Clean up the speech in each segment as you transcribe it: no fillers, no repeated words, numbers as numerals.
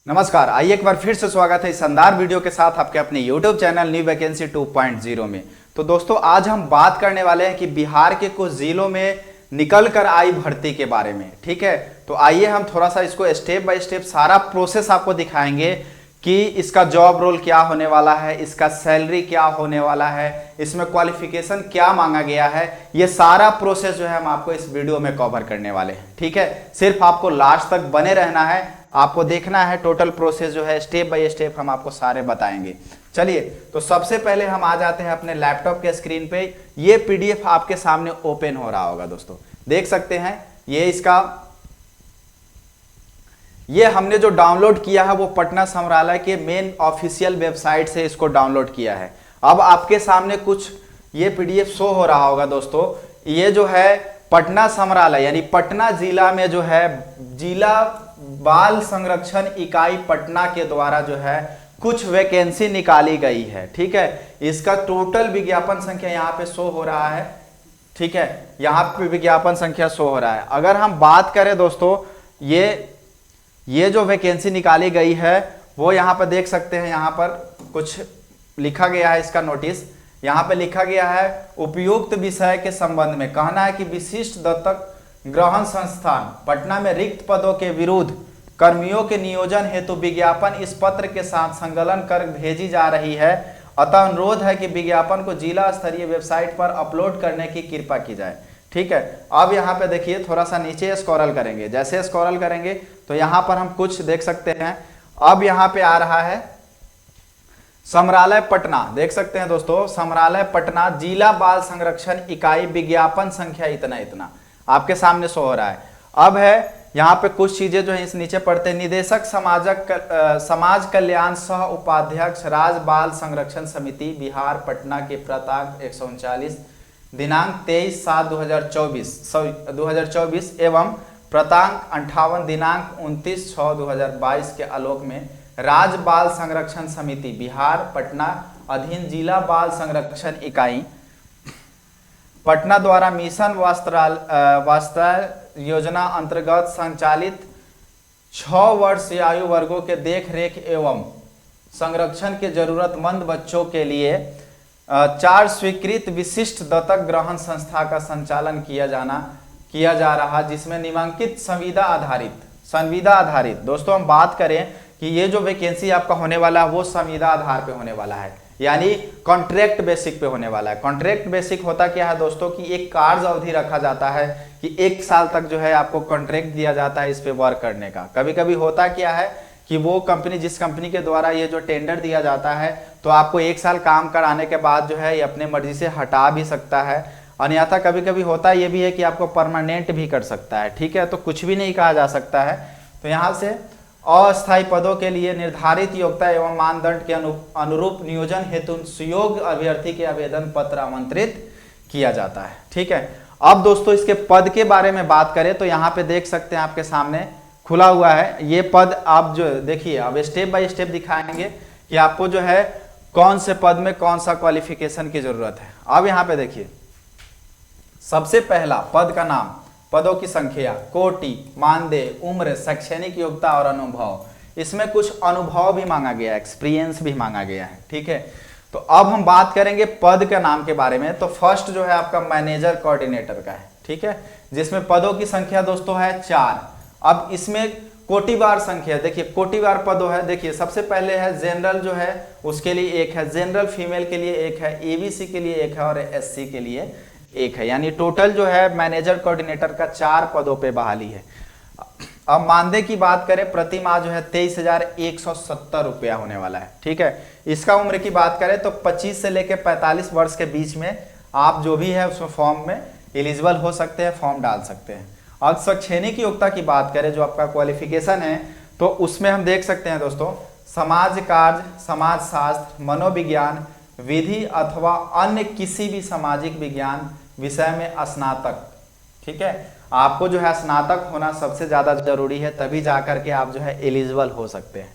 नमस्कार, आइए एक बार फिर से स्वागत है इस शानदार वीडियो के साथ आपके अपने YouTube चैनल न्यू वैकेंसी 2.0 में। तो दोस्तों आज हम बात करने वाले हैं कि बिहार के कुछ जिलों में निकल कर आई भर्ती के बारे में। ठीक है, तो आइए हम थोड़ा सा इसको स्टेप बाय स्टेप सारा प्रोसेस आपको दिखाएंगे कि इसका जॉब रोल क्या होने वाला है, इसका सैलरी क्या होने वाला है, इसमें क्वालिफिकेशन क्या मांगा गया है। ये सारा प्रोसेस जो है हम आपको इस वीडियो में कवर करने वाले हैं। ठीक है, सिर्फ आपको लास्ट तक बने रहना है, आपको देखना है टोटल प्रोसेस जो है स्टेप बाय स्टेप हम आपको सारे बताएंगे। चलिए, तो सबसे पहले हम आ जाते हैं अपने लैपटॉप के स्क्रीन पे। ये पीडीएफ आपके सामने ओपन हो रहा होगा दोस्तों, देख सकते हैं। ये हमने जो डाउनलोड किया है वो पटना संग्रहालय के मेन ऑफिशियल वेबसाइट से इसको डाउनलोड किया है। अब आपके सामने कुछ ये पीडीएफ शो हो रहा होगा दोस्तों। ये जो है पटना संग्रहालय यानी पटना जिला में जो है जिला बाल संरक्षण इकाई पटना के द्वारा जो है कुछ वैकेंसी निकाली गई है। ठीक है, इसका टोटल विज्ञापन संख्या यहाँ पे शो हो रहा है। ठीक है, यहाँ पे विज्ञापन संख्या शो हो रहा है। अगर हम बात करें दोस्तों, ये जो वैकेंसी निकाली गई है वो यहाँ पर देख सकते हैं। यहाँ पर कुछ लिखा गया है, इसका नोटिस यहाँ पे लिखा गया है। उपयुक्त विषय के संबंध में कहना है कि विशिष्ट दत्तक ग्रहण संस्थान पटना में रिक्त पदों के विरुद्ध कर्मियों के नियोजन हेतु विज्ञापन इस पत्र के साथ संकलन कर भेजी जा रही है। अतः अनुरोध है कि विज्ञापन को जिला स्तरीय वेबसाइट पर अपलोड करने की कृपा की जाए। ठीक है, अब यहाँ पे देखिए, थोड़ा सा नीचे स्क्रॉल करेंगे। जैसे स्क्रॉल करेंगे तो यहाँ पर हम कुछ देख सकते हैं। अब यहाँ पे आ रहा है संग्रहालय पटना, देख सकते हैं दोस्तों, संग्रहालय पटना जिला बाल संरक्षण इकाई विज्ञापन संख्या इतना इतना आपके सामने शो हो रहा है। अब है यहाँ पे कुछ चीजें जो है इस नीचे पढ़ते हैं। निदेशक समाज कल्याण सह उपाध्यक्ष राज्य बाल संरक्षण समिति बिहार पटना के प्रताक 139 दिनांक 23/7/2024 एवं प्रतांक 58 दिनांक 29/6/2022 के आलोक में राज्य बाल संरक्षण समिति बिहार पटना अधीन जिला बाल संरक्षण इकाई पटना द्वारा मिशन वास्त्र योजना अंतर्गत संचालित 6 वर्ष आयु वर्गों के देख रेख एवं संरक्षण के जरूरतमंद बच्चों के लिए 4 स्वीकृत विशिष्ट दत्तक ग्रहण संस्था का संचालन किया जा रहा, जिसमें निम्नलिखित संविदा आधारित दोस्तों हम बात करें कि ये जो वैकेंसी आपका होने वाला है वो संविदा आधार पे होने वाला है, यानी कॉन्ट्रैक्ट बेसिक पे होने वाला है। कॉन्ट्रैक्ट बेसिक होता क्या है दोस्तों कि एक कार्य अवधि रखा जाता है कि 1 साल तक जो है आपको कॉन्ट्रैक्ट दिया जाता है इस पे वर्क करने का। कभी कभी होता क्या है कि वो कंपनी, जिस कंपनी के द्वारा ये जो टेंडर दिया जाता है, तो आपको 1 साल काम कराने के बाद जो है ये अपने मर्जी से हटा भी सकता है। अन्यथा कभी कभी होता ये भी है कि आपको परमानेंट भी कर सकता है। ठीक है, तो कुछ भी नहीं कहा जा सकता है। तो यहाँ से अस्थायी पदों के लिए निर्धारित योग्यता एवं मानदंड के अनुरूप नियोजन हेतु सुयोग्य अभ्यर्थी के आवेदन पत्र आमंत्रित किया जाता है। ठीक है, अब दोस्तों इसके पद के बारे में बात करें तो यहाँ पे देख सकते हैं आपके सामने खुला हुआ है ये पद। आप जो देखिए, अब स्टेप बाय स्टेप दिखाएंगे कि आपको जो है कौन से पद में कौन सा क्वालिफिकेशन की जरूरत है। अब यहाँ पे देखिए, सबसे पहला पद का नाम, पदों की संख्या, कोटि, मानदेय, उम्र, शैक्षणिक योग्यता और अनुभव। इसमें कुछ अनुभव भी मांगा गया है, एक्सपीरियंस भी मांगा गया है। ठीक है, तो अब हम बात करेंगे पद के नाम के बारे में। तो फर्स्ट जो है आपका मैनेजर कोऑर्डिनेटर का है। ठीक है, जिसमें पदों की संख्या दोस्तों है 4। अब इसमें कोटिवार संख्या देखिए, कोटिवार पदों है। देखिए, सबसे पहले है जनरल जो है उसके लिए 1 है, जनरल फीमेल के लिए 1 है, एबीसी के लिए 1 है और एससी के लिए 1 है। यानी टोटल जो है मैनेजर कोऑर्डिनेटर का 4 पदों पे बहाली है। अब मानदेय की बात करें, प्रति माह जो है 23,170 रुपया होने वाला है। ठीक है, इसका उम्र की बात करें तो 25 से लेकर 45 वर्ष के बीच में आप जो भी है उसमें फॉर्म में एलिजिबल हो सकते हैं, फॉर्म डाल सकते हैं। अब शैक्षणिक योग्यता की बात करें, जो आपका क्वालिफिकेशन है, तो उसमें हम देख सकते हैं दोस्तों, समाज कार्य, समाज शास्त्र, मनोविज्ञान, विधि अथवा अन्य किसी भी सामाजिक विज्ञान विषय में स्नातक। ठीक है, आपको जो है स्नातक होना सबसे ज्यादा जरूरी है, तभी जाकर के आप जो है एलिजिबल हो सकते हैं।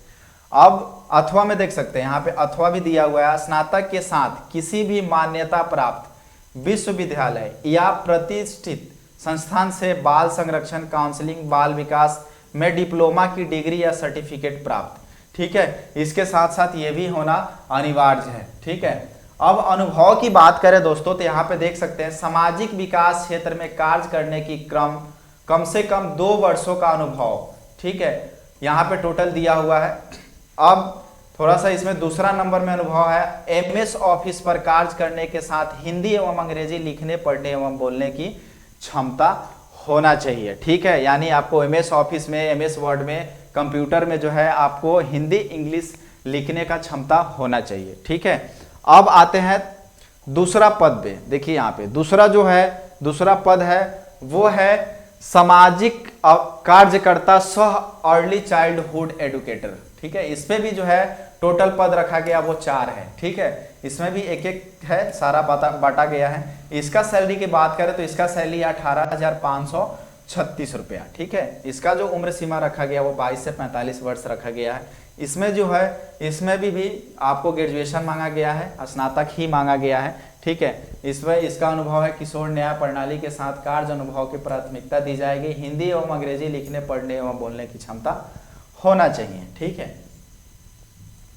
अब अथवा में देख सकते हैं, यहाँ पे अथवा भी दिया हुआ है। स्नातक के साथ किसी भी मान्यता प्राप्त विश्वविद्यालय या प्रतिष्ठित संस्थान से बाल संरक्षण, काउंसलिंग, बाल विकास में डिप्लोमा की डिग्री या सर्टिफिकेट प्राप्त। ठीक है, इसके साथ साथ ये भी होना अनिवार्य है। ठीक है, अब अनुभव की बात करें दोस्तों तो यहाँ पे देख सकते हैं सामाजिक विकास क्षेत्र में कार्य करने की कम से कम 2 वर्षों का अनुभव। ठीक है, यहाँ पे टोटल दिया हुआ है। अब थोड़ा सा इसमें दूसरा नंबर में अनुभव है एमएस ऑफिस पर कार्य करने के साथ हिंदी एवं अंग्रेजी लिखने पढ़ने एवं बोलने की क्षमता होना चाहिए। ठीक है, यानी आपको एमएस ऑफिस में, एमएस वर्ड में, कंप्यूटर में जो है आपको हिंदी इंग्लिश लिखने का क्षमता होना चाहिए। ठीक है, अब आते हैं दूसरा पद पे। देखिए यहाँ पे दूसरा पद है वो है सामाजिक कार्यकर्ता सह अर्ली चाइल्डहुड एडुकेटर। ठीक है, इसमें भी जो है टोटल पद रखा गया वो 4 है। ठीक है, इसमें भी एक एक है, सारा बांटा गया है। इसका सैलरी की बात करें तो इसका सैलरी 18,536 रुपया। ठीक है, इसका जो उम्र सीमा रखा गया वो 22 से 45 वर्ष रखा गया है। इसमें जो है इसमें भी आपको ग्रेजुएशन मांगा गया है, स्नातक ही मांगा गया है। ठीक है, इसमें इसका अनुभव है किशोर न्याय प्रणाली के साथ कार्य अनुभव की प्राथमिकता दी जाएगी। हिंदी एवं अंग्रेजी लिखने पढ़ने एवं बोलने की क्षमता होना चाहिए। ठीक है,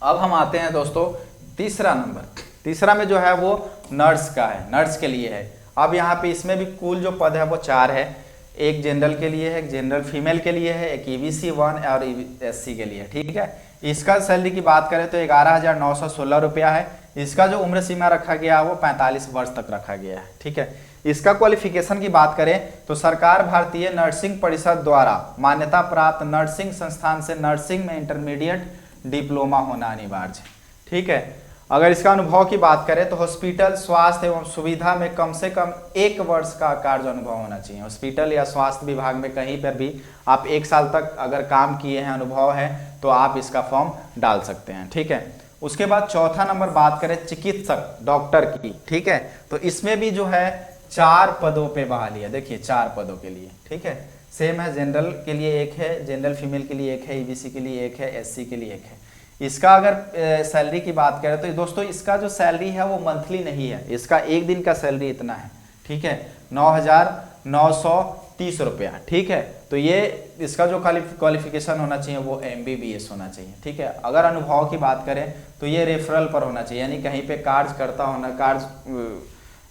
अब हम आते हैं दोस्तों तीसरा में जो है वो नर्स का है, नर्स के लिए है। अब यहाँ पे इसमें भी कुल जो पद है वो 4 है। एक जनरल के लिए है, एक जनरल फीमेल के लिए है, एक ईबीसी 1 और एससी के लिए। ठीक है, इसका सैलरी की बात करें तो 11,916 रुपया है। इसका जो उम्र सीमा रखा गया है वो 45 वर्ष तक रखा गया है। ठीक है, इसका क्वालिफिकेशन की बात करें तो सरकार भारतीय नर्सिंग परिषद द्वारा मान्यता प्राप्त नर्सिंग संस्थान से नर्सिंग में इंटरमीडिएट डिप्लोमा होना अनिवार्य है। ठीक है, अगर इसका अनुभव की बात करें तो हॉस्पिटल स्वास्थ्य एवं सुविधा में कम से कम 1 वर्ष का कार्य अनुभव होना चाहिए। हॉस्पिटल या स्वास्थ्य विभाग में कहीं पर भी आप 1 साल तक अगर काम किए हैं, अनुभव है, तो आप इसका फॉर्म डाल सकते हैं। ठीक है, उसके बाद चौथा नंबर बात करें चिकित्सक डॉक्टर की। ठीक है, तो इसमें भी जो है 4 पदों पे बहाली है। देखिए 4 पदों के लिए। ठीक है, सेम है, जनरल के लिए 1 है, जनरल फीमेल के लिए 1 है, ईबीसी के लिए 1 है, एससी के लिए 1 है। इसका अगर सैलरी की बात करें तो दोस्तों इसका जो सैलरी है वो मंथली नहीं है, इसका एक दिन का सैलरी इतना है। ठीक है, 9,930 रुपया। ठीक है, तो ये इसका जो क्वालिफिकेशन होना चाहिए वो MBBS होना चाहिए। ठीक है, अगर अनुभव की बात करें तो ये रेफरल पर होना चाहिए, यानी कहीं पे कार्य करता होना,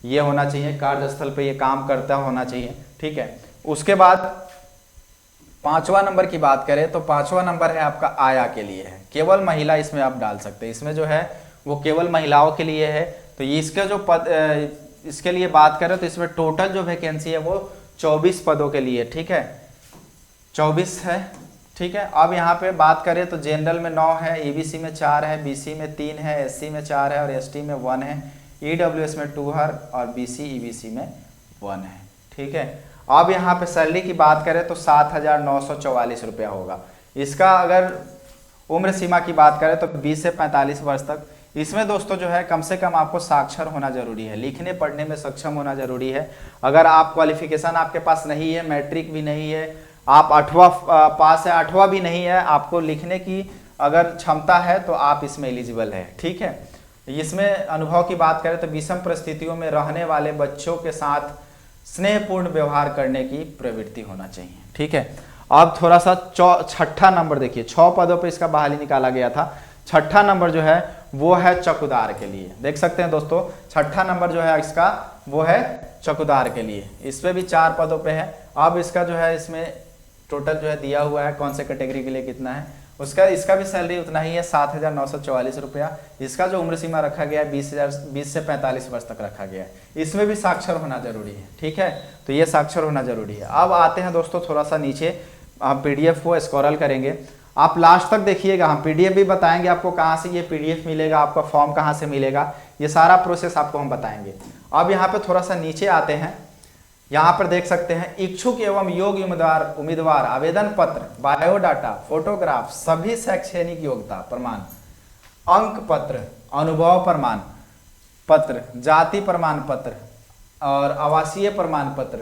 ये होना चाहिए, कार्यस्थल पे ये काम करता होना चाहिए। ठीक है, उसके बाद 5वां नंबर की बात करें तो 5वां नंबर है आपका आया के लिए है। केवल महिला इसमें आप डाल सकते हैं, इसमें जो है वो केवल महिलाओं के लिए है। तो इसका जो पद इसके लिए बात करें तो इसमें टोटल जो वैकेंसी है वो 24 पदों के लिए। ठीक है, 24 है। ठीक है, अब यहाँ पे बात करें तो जनरल में 9 है, ईबीसी में 4 है, बीसी में 3 है, एससी में 4 है और एसटी में 1 है, ईडब्ल्यूएस में 2 है और बीसी ईबीसी में 1 है। ठीक है, अब यहाँ पे सैलरी की बात करें तो 7,944 रुपया होगा। इसका अगर उम्र सीमा की बात करें तो 20 से 45 वर्ष तक। इसमें दोस्तों जो है कम से कम आपको साक्षर होना जरूरी है, लिखने पढ़ने में सक्षम होना जरूरी है। अगर आप क्वालिफिकेशन आपके पास नहीं है, मैट्रिक भी नहीं है, आप 8वां पास है, 8वां भी नहीं है, आपको लिखने की अगर क्षमता है तो आप इसमें एलिजिबल है। ठीक है, इसमें अनुभव की बात करें तो विषम परिस्थितियों में रहने वाले बच्चों के साथ स्नेहपूर्ण व्यवहार करने की प्रवृत्ति होना चाहिए। ठीक है, अब थोड़ा सा 6ठा नंबर देखिए, 6 पदों पे इसका बहाली निकाला गया था। 6ठा नंबर जो है वो है चौकीदार के लिए। देख सकते हैं दोस्तों 6ठा नंबर जो है इसका वो है चौकीदार के लिए। इस पे भी 4 पदों पे है। अब इसका जो है इसमें टोटल जो है दिया हुआ है कौन से कैटेगरी के लिए कितना है उसका, इसका भी सैलरी उतना ही है 7,944 रुपया। इसका जो उम्र सीमा रखा गया है 20 से 45 वर्ष तक रखा गया है। इसमें भी साक्षर होना जरूरी है। ठीक है, तो ये साक्षर होना जरूरी है। अब आते हैं दोस्तों थोड़ा सा नीचे, हम पीडीएफ को स्क्रॉल करेंगे, आप लास्ट तक देखिएगा। हम पीडीएफ भी बताएंगे आपको कहाँ से ये पीडीएफ मिलेगा, आपका फॉर्म कहाँ से मिलेगा, ये सारा प्रोसेस आपको हम बताएंगे। अब यहाँ पे थोड़ा सा नीचे आते हैं, यहाँ पर देख सकते हैं इच्छुक एवं योग्य उम्मीदवार आवेदन पत्र, बायोडाटा, फोटोग्राफ, सभी शैक्षणिक योग्यता प्रमाण, अंक पत्र, अनुभव प्रमाण पत्र, जाति प्रमाण पत्र और आवासीय प्रमाण पत्र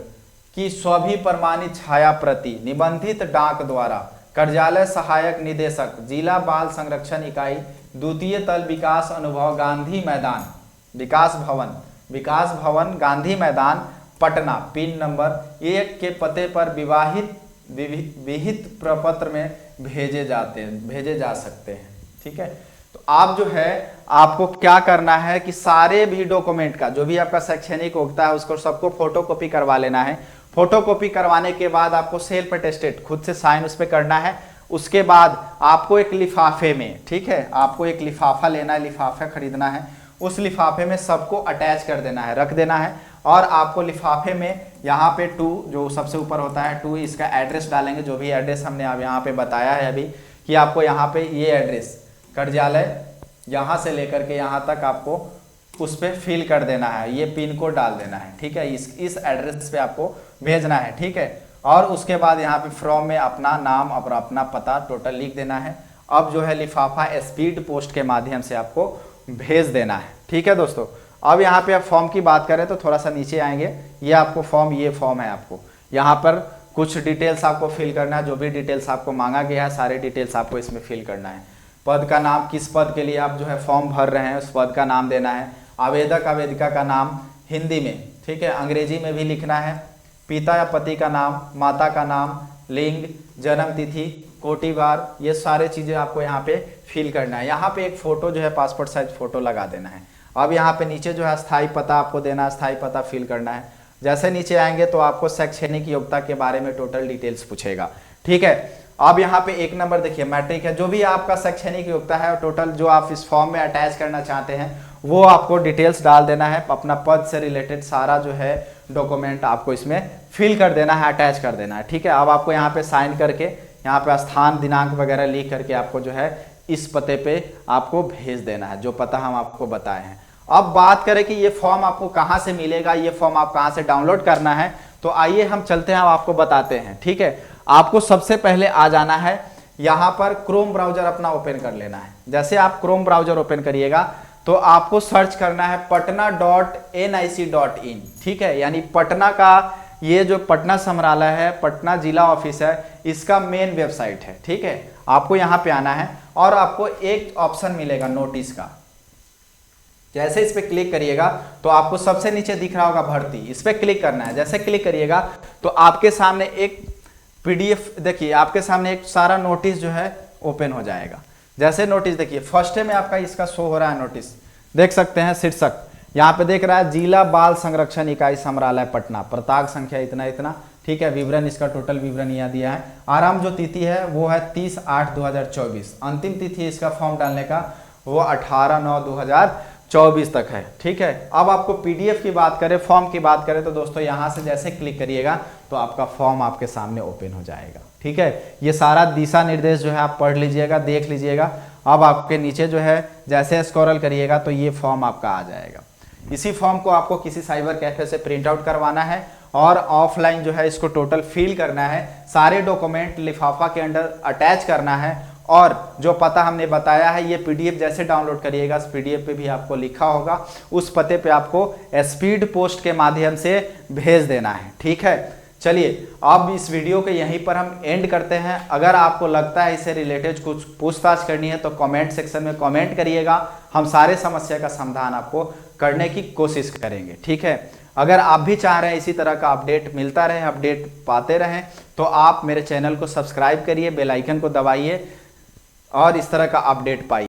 की सभी प्रमाणित छाया प्रति निबंधित डाक द्वारा कार्यालय सहायक निदेशक जिला बाल संरक्षण इकाई द्वितीय तल विकास अनुभव गांधी मैदान विकास भवन गांधी मैदान पटना पिन नंबर 1 के पते पर विवाहित विहित प्रपत्र में भेजे जा सकते हैं। ठीक है, तो आप जो है आपको क्या करना है कि सारे भी डॉक्यूमेंट का जो भी आपका शैक्षणिक होता है उसको सबको फोटोकॉपी करवा लेना है। फोटोकॉपी करवाने के बाद आपको सेल्फ अटेस्टेड खुद से साइन उस पर करना है। उसके बाद आपको एक लिफाफे में, ठीक है, आपको एक लिफाफा लेना है, लिफाफा खरीदना है, उस लिफाफे में सबको अटैच कर देना है, रख देना है। और आपको लिफाफे में यहाँ पे 2 जो सबसे ऊपर होता है 2 इसका एड्रेस डालेंगे, जो भी एड्रेस हमने अब यहाँ पे बताया है अभी कि आपको यहाँ पे ये एड्रेस कार्यालय यहाँ से लेकर के यहाँ तक आपको उस पर फिल कर देना है, ये पिन कोड डाल देना है। ठीक है, इस एड्रेस पे आपको भेजना है। ठीक है, और उसके बाद यहाँ पे फॉर्म में अपना नाम और अपना पता टोटल लिख देना है। अब जो है लिफाफा स्पीड पोस्ट के माध्यम से आपको भेज देना है। ठीक है दोस्तों, अब यहाँ पे आप फॉर्म की बात करें तो थोड़ा सा नीचे आएंगे, ये आपको फॉर्म, ये फॉर्म है, आपको यहाँ पर कुछ डिटेल्स आपको फिल करना है। जो भी डिटेल्स आपको मांगा गया है सारे डिटेल्स आपको इसमें फिल करना है। पद का नाम, किस पद के लिए आप जो है फॉर्म भर रहे हैं उस पद का नाम देना है। आवेदक आवेदिका का नाम हिंदी में, ठीक है, अंग्रेजी में भी लिखना है। पिता या पति का नाम, माता का नाम, लिंग, जन्म तिथि, कोटिवार, ये सारे चीज़ें आपको यहाँ पे फिल करना है। यहाँ पे एक फ़ोटो जो है पासपोर्ट साइज फ़ोटो लगा देना है। अब यहाँ पे नीचे जो है स्थायी पता आपको देना है, स्थायी पता फिल करना है। जैसे नीचे आएंगे तो आपको शैक्षणिक योग्यता के बारे में टोटल डिटेल्स पूछेगा। ठीक है, अब यहाँ पे 1 नंबर देखिए मैट्रिक है, जो भी आपका शैक्षणिक योग्यता है और टोटल जो आप इस फॉर्म में अटैच करना चाहते हैं वो आपको डिटेल्स डाल देना है। अपना पद से रिलेटेड सारा जो है डॉक्यूमेंट आपको इसमें फिल कर देना है, अटैच कर देना है। ठीक है, अब आपको यहाँ पे साइन करके यहाँ पे स्थान दिनांक वगैरह लिख करके आपको जो है इस पते पे आपको भेज देना है, जो पता हम आपको बताए हैं। अब बात करें कि ये फॉर्म आपको कहाँ से मिलेगा, ये फॉर्म आप कहाँ से डाउनलोड करना है, तो आइए हम चलते हैं, हम आपको बताते हैं। ठीक है, आपको सबसे पहले आ जाना है यहाँ पर, क्रोम ब्राउजर अपना ओपन कर लेना है। जैसे आप क्रोम ब्राउजर ओपन करिएगा तो आपको सर्च करना है patna.nic.in। ठीक है, यानी पटना का ये जो पटना संग्रहालय है, पटना जिला ऑफिस है, इसका मेन वेबसाइट है। ठीक है, आपको यहाँ पे आना है और आपको एक ऑप्शन मिलेगा नोटिस का। जैसे इस पे क्लिक करिएगा तो आपको सबसे नीचे दिख रहा होगा भर्ती, इस पे क्लिक करना है। जैसे क्लिक करिएगा तो आपके सामने एक PDF, देखिए आपके सामने एक सारा नोटिस जो है ओपन हो जाएगा। जैसे नोटिस देखिए फर्स्ट में आपका इसका शो हो रहा है नोटिस, देख सकते हैं शीर्षक यहाँ पे देख रहा है, जिला बाल संरक्षण इकाई संग्रहालय पटना, प्रताक संख्या इतना इतना। ठीक है, विवरण इसका टोटल विवरण यहाँ दिया है। आरंभ जो तिथि है वो है 30/8/2024, अंतिम तिथि इसका फॉर्म डालने का वो 18/9/2024 तक है। ठीक है, अब आपको PDF की बात करें, फॉर्म की बात करें तो दोस्तों यहाँ से जैसे क्लिक करिएगा तो आपका फॉर्म आपके सामने ओपन हो जाएगा। ठीक है, ये सारा दिशा निर्देश जो है आप पढ़ लीजिएगा, देख लीजिएगा। अब आपके नीचे जो है जैसे स्क्रॉल करिएगा तो ये फॉर्म आपका आ जाएगा। इसी फॉर्म को आपको किसी साइबर कैफे से प्रिंट आउट करवाना है और ऑफलाइन जो है इसको टोटल फिल करना है, सारे डॉक्यूमेंट लिफाफा के अंदर अटैच करना है। और जो पता हमने बताया है ये PDF जैसे डाउनलोड करिएगा, इस PDF पे भी आपको लिखा होगा, उस पते पे आपको स्पीड पोस्ट के माध्यम से भेज देना है। ठीक है, चलिए अब इस वीडियो के यहीं पर हम एंड करते हैं। अगर आपको लगता है इससे रिलेटेड कुछ पूछताछ करनी है तो कमेंट सेक्शन में कमेंट करिएगा, हम सारे समस्या का समाधान आपको करने की कोशिश करेंगे। ठीक है, अगर आप भी चाह रहे हैं इसी तरह का अपडेट मिलता रहे, अपडेट पाते रहें, तो आप मेरे चैनल को सब्सक्राइब करिए, बेल आइकन को दबाइए और इस तरह का अपडेट पाइए।